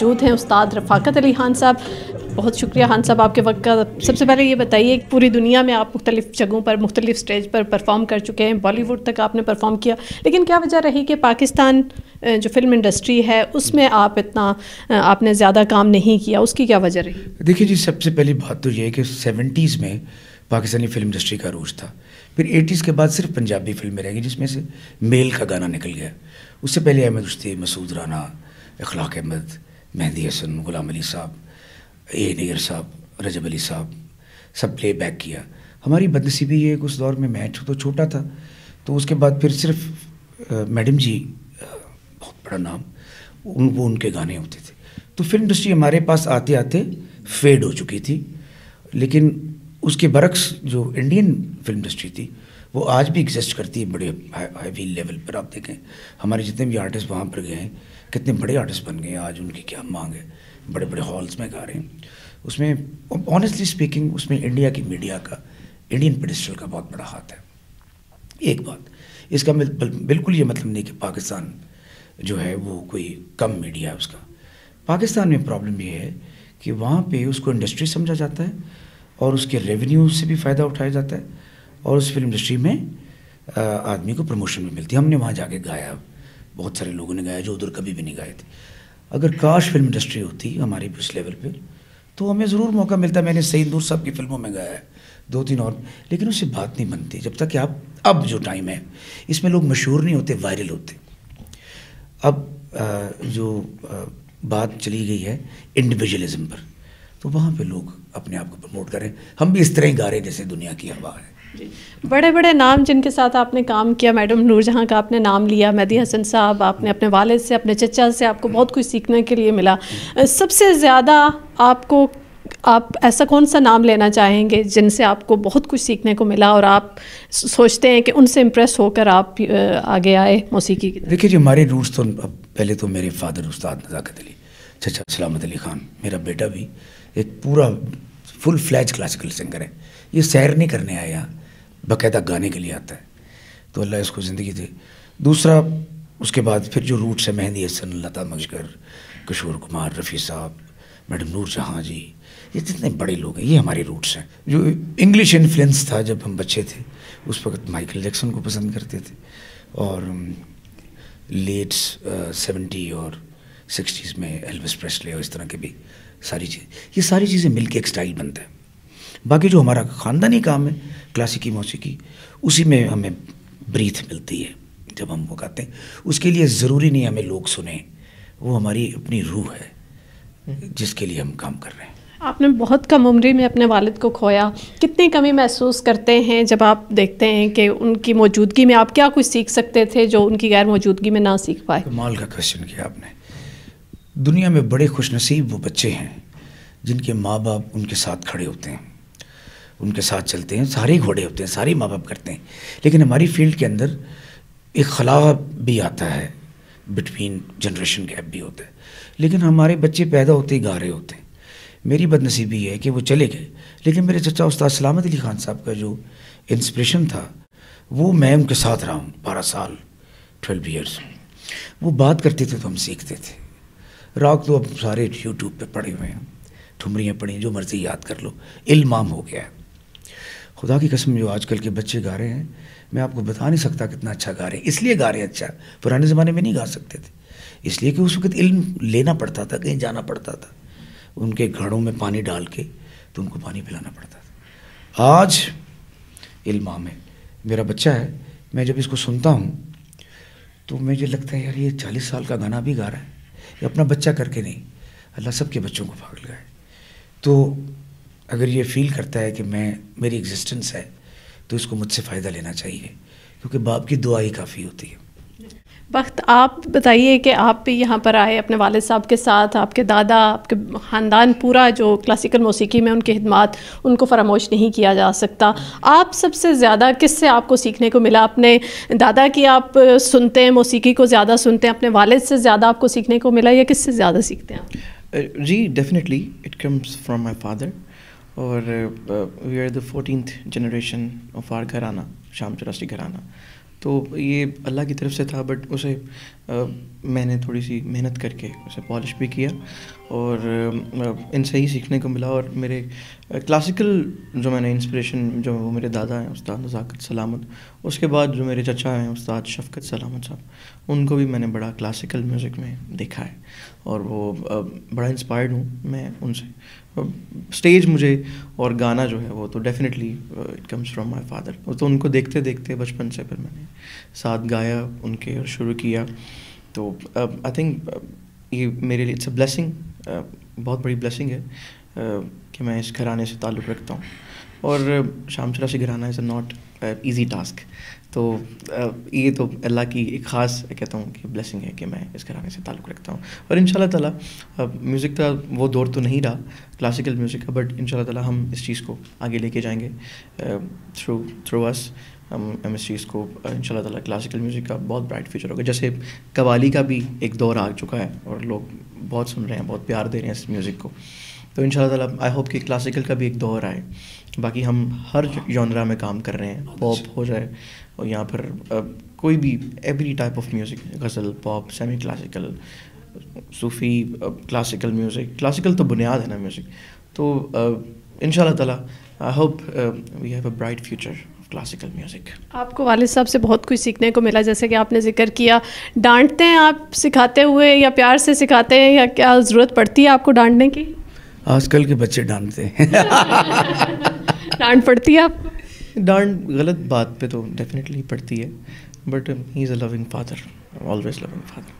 موجود ہیں استاد رفاقت علی خان صاحب. بہت شکریہ خان صاحب آپ کے وقت کا. سب سے پہلے یہ بتائیے کہ پوری دنیا میں آپ مختلف جگہوں پر مختلف سٹیج پر پرفارم کر چکے ہیں, بالی ووڈ تک آپ نے پرفارم کیا, لیکن کیا وجہ رہی کہ پاکستان جو فلم انڈسٹری ہے اس میں آپ نے زیادہ کام نہیں کیا, اس کی کیا وجہ رہی؟ دیکھیے جی, سب سے پہلی بات تو یہ ہے کہ 70s میں پاکستانی فلم انڈسٹری کا عروج تھا. پھر 80s کے بعد صرف پنجابی فلمیں رہ گئی جس میں سے میل کا گانا نکل گیا. اس سے پہلے احمد رشتی, مسعود رانا, اخلاق احمد, مہدی حسن, غلام علی صاحب, اے نیر صاحب, رجب علی صاحب, سب پلے بیک کیا. ہماری بدنصیبی یہ کہ اس دور میں میچ تو چھوٹا تھا, تو اس کے بعد پھر صرف میڈم جی, بہت بڑا نام, وہ ان کے گانے ہوتے تھے. تو فلم انڈسٹری ہمارے پاس آتے آتے فیڈ ہو چکی تھی. لیکن اس کے برعکس جو انڈین فلم انڈسٹری تھی وہ آج بھی ایگزسٹ کرتی ہے بڑے ہائی لیول پر. آپ دیکھیں ہمارے جتنے بھی آرٹسٹ وہاں پر گئے ہیں, کتنے بڑے آرٹسٹ بن گئے ہیں, آج ان کی کیا مانگ ہے, بڑے بڑے ہالس میں گا رہے ہیں. اس میں آنیسٹلی اسپیکنگ اس میں انڈیا کی میڈیا کا, انڈین پیڈسٹل کا بہت بڑا ہاتھ ہے. ایک بات, اس کا بالکل یہ مطلب نہیں کہ پاکستان جو ہے وہ کوئی کم میڈیا ہے اس کا. پاکستان میں پرابلم یہ ہے کہ وہاں پہ اس کو انڈسٹری سمجھا جاتا ہے اور اس کے ریونیو سے بھی فائدہ اٹھایا جاتا ہے, اور اس فلم انڈسٹری میں آدمی کو پروموشن بھی ملتی ہے. ہم نے وہاں جا کے گایا, بہت سارے لوگوں نے گایا جو ادھر کبھی بھی نہیں گائے تھے. اگر کاش فلم انڈسٹری ہوتی ہماری بھی اس لیول پہ تو ہمیں ضرور موقع ملتا. میں نے سعید نور صاحب کی فلموں میں گایا ہے, 2-3 اور, لیکن اس سے بات نہیں بنتی جب تک کہ اب جو ٹائم ہے اس میں لوگ مشہور نہیں ہوتے, وائرل ہوتے. اب جو بات چلی گئی ہے انڈیویجولزم پر, تو وہاں پہ لوگ اپنے آپ کو پروموٹ کریں. ہم بھی اس طرح ہی گا رہے ہیں جیسے دنیا کی ہوا ہے. بڑے بڑے نام جن کے ساتھ آپ نے کام کیا, میڈم نور جہاں کا آپ نے نام لیا, مہدی حسن صاحب, آپ نے اپنے والد سے, اپنے چچا سے آپ کو بہت کچھ سیکھنے کے لیے ملا. سب سے زیادہ آپ ایسا کون سا نام لینا چاہیں گے جن سے آپ کو بہت کچھ سیکھنے کو ملا اور آپ سوچتے ہیں کہ ان سے امپریس ہو کر آپ آگے آئے موسیقی کی طرف؟ دیکھیے جی, ہمارے روٹس تو پہلے تو میرے فادر استاد نزاکت علی, چچا سلامت علی خان, میرا بیٹا بھی ایک پورا فل فلیج کلاسیکل سنگر ہے. یہ سیر نہیں کرنے آیا یہاں, باقاعدہ گانے کے لیے آتا ہے, تو اللہ اس کو زندگی دے. دوسرا اس کے بعد پھر جو روٹس ہے, مہندی حسن, لتا منگیشکر, کشور کمار, رفیع صاحب, میڈم نور جہاں جی, یہ جتنے بڑے لوگ ہیں یہ ہمارے روٹس ہیں. جو انگلش انفلوئنس تھا جب ہم بچے تھے اس وقت مائیکل جیکسن کو پسند کرتے تھے, اور لیٹ 70 اور 60s میں ایلوس پریسلے اور اس طرح کے بھی ساری چیزیں, یہ ساری چیزیں مل کے ایک سٹائل بنتا ہے. باقی جو ہمارا خاندانی کام ہے کلاسیکی موسیقی, اسی میں ہمیں بریتھ ملتی ہے جب ہم وہ گاتے ہیں. اس کے لیے ضروری نہیں ہمیں لوگ سنیں, وہ ہماری اپنی روح ہے جس کے لیے ہم کام کر رہے ہیں. آپ نے بہت کم عمری میں اپنے والد کو کھویا, کتنی کمی محسوس کرتے ہیں جب آپ دیکھتے ہیں کہ ان کی موجودگی میں آپ کیا کچھ سیکھ سکتے تھے جو ان کی غیر موجودگی میں نہ سیکھ پائے؟ کمال کا کوشچن کیا آپ نے. دنیا میں بڑے خوش نصیب وہ بچے ہیں جن کے ماں باپ ان کے ساتھ کھڑے ہوتے ہیں, ان کے ساتھ چلتے ہیں. سارے گھوڑے ہوتے ہیں, سارے ماں باپ کرتے ہیں, لیکن ہماری فیلڈ کے اندر ایک خلا بھی آتا ہے, بٹوین جنریشن گیپ بھی ہوتا ہے. لیکن ہمارے بچے پیدا ہوتے ہی گا رہے ہوتے ہیں. میری بدنصیبی یہ ہے کہ وہ چلے گئے, لیکن میرے چچا استاد سلامت علی خان صاحب کا جو انسپریشن تھا وہ میں ان کے ساتھ رہا ہوں 12 سال 12 ایئرس. وہ بات کرتے تھے تو ہم سیکھتے تھے. راگ تو اب سارے یوٹیوب پہ پڑے ہوئے ہیں, ٹھمریاں پڑھی, جو مرضی یاد کر لو, علم عام ہو گیا ہے. خدا کی قسم جو آج کل کے بچے گا رہے ہیں, میں آپ کو بتا نہیں سکتا کتنا اچھا گا رہے ہیں. اس لیے گا رہے ہیں اچھا, پرانے زمانے میں نہیں گا سکتے تھے, اس لیے کہ اس وقت علم لینا پڑتا تھا, کہیں جانا پڑتا تھا, ان کے گھڑوں میں پانی ڈال کے تو ان کو پانی پلانا پڑتا تھا. آج علم عام ہے. میرا بچہ ہے, میں جب اس کو سنتا ہوں تو مجھے لگتا ہے یار یہ 40 سال کا گانا بھی گا رہا ہے. یہ اپنا بچہ کر کے نہیں, اللہ سب کے بچوں کو پاگل گائے. تو اگر یہ فیل کرتا ہے کہ میری ایگزسٹنس ہے تو اس کو مجھ سے فائدہ لینا چاہیے, کیونکہ باپ کی دعا ہی کافی ہوتی ہے. وقت آپ بتائیے کہ آپ بھی یہاں پر آئے اپنے والد صاحب کے ساتھ, آپ کے دادا, آپ کے خاندان پورا جو کلاسیکل موسیقی میں ان کی خدمات, ان کو فراموش نہیں کیا جا سکتا. آپ سب سے زیادہ کس سے آپ کو سیکھنے کو ملا؟ اپنے دادا کی آپ سنتے ہیں, موسیقی کو زیادہ سنتے ہیں, اپنے والد سے زیادہ آپ کو سیکھنے کو ملا, یا کس سے زیادہ سیکھتے ہیں آپ؟ جی definitely it comes from my father, اور we are the 14th generation of our gharana, Sham Chaurasi گھرانہ. تو یہ اللہ کی طرف سے تھا, بٹ اسے میں نے تھوڑی سی محنت کر کے اسے پالش بھی کیا, اور ان سے ہی سیکھنے کو ملا. اور میرے کلاسیکل جو میں نے انسپریشن, جو وہ میرے دادا ہیں استاد نزاکت سلامت, اس کے بعد جو میرے چچا ہیں استاد شفقت سلامت صاحب, ان کو بھی میں نے بڑا کلاسیکل میوزک میں دیکھا ہے, اور وہ بڑا انسپائرڈ ہوں میں ان سے. اسٹیج مجھے اور گانا جو ہے وہ تو definitely it comes from my father. تو ان کو دیکھتے دیکھتے بچپن سے پھر میں نے ساتھ گایا ان کے اور شروع کیا. تو آئی تھنک یہ میرے لیے اٹس اے بلیسنگ, بہت بڑی بلیسنگ ہے کہ میں اس گھرانے سے تعلق رکھتا ہوں. اور شام چراسی گھرانہ از اے ناٹ ایزی ٹاسک. تو یہ تو اللہ کی ایک خاص کہتا ہوں کہ بلیسنگ ہے کہ میں اس گھرانے سے تعلق رکھتا ہوں. اور ان شاء اللہ تعالیٰ میوزک کا وہ دور تو نہیں رہا کلاسیکل میوزک کا, بٹ ان شاء اللہ تعالیٰ ہم اس چیز کو آگے لے کے جائیں گے تھرو اس. ہم اس چیز کو ان شاء اللہ تعالیٰ کلاسیکل میوزک کا بہت برائٹ فیوچر ہوگا. جیسے قوالی کا بھی ایک دور آ چکا ہے اور لوگ بہت سن رہے ہیں, بہت پیار دے رہے ہیں اس میوزک کو. تو ان شاء اللہ تعالیٰ آئی ہوپ کہ کلاسیکل کا بھی ایک دور آئے. باقی ہم ہر جانرا میں کام کر رہے ہیں, پاپ ہو جائے اور یہاں پر کوئی بھی ایوری ٹائپ آف میوزک, غزل, پاپ, سیمی کلاسیکل, صوفی, کلاسیکل میوزک. کلاسیکل تو بنیاد ہے نا میوزک. تو ان شاء اللہ تعالیٰ I hope we have a bright future of classical music. آپ کو والد صاحب سے بہت کچھ سیکھنے کو ملا, جیسے کہ آپ نے ذکر کیا. ڈانٹتے ہیں آپ سکھاتے ہوئے یا پیار سے سکھاتے ہیں, یا کیا ضرورت پڑتی ہے آپ کو ڈانٹنے کی؟ آج کل کے بچے ڈانٹتے ہیں. ڈانٹ پڑتی ہے آپ کو؟ ڈانٹ غلط بات پہ تو ڈیفینیٹلی پڑتی ہے, but he is a loving father, always loving father.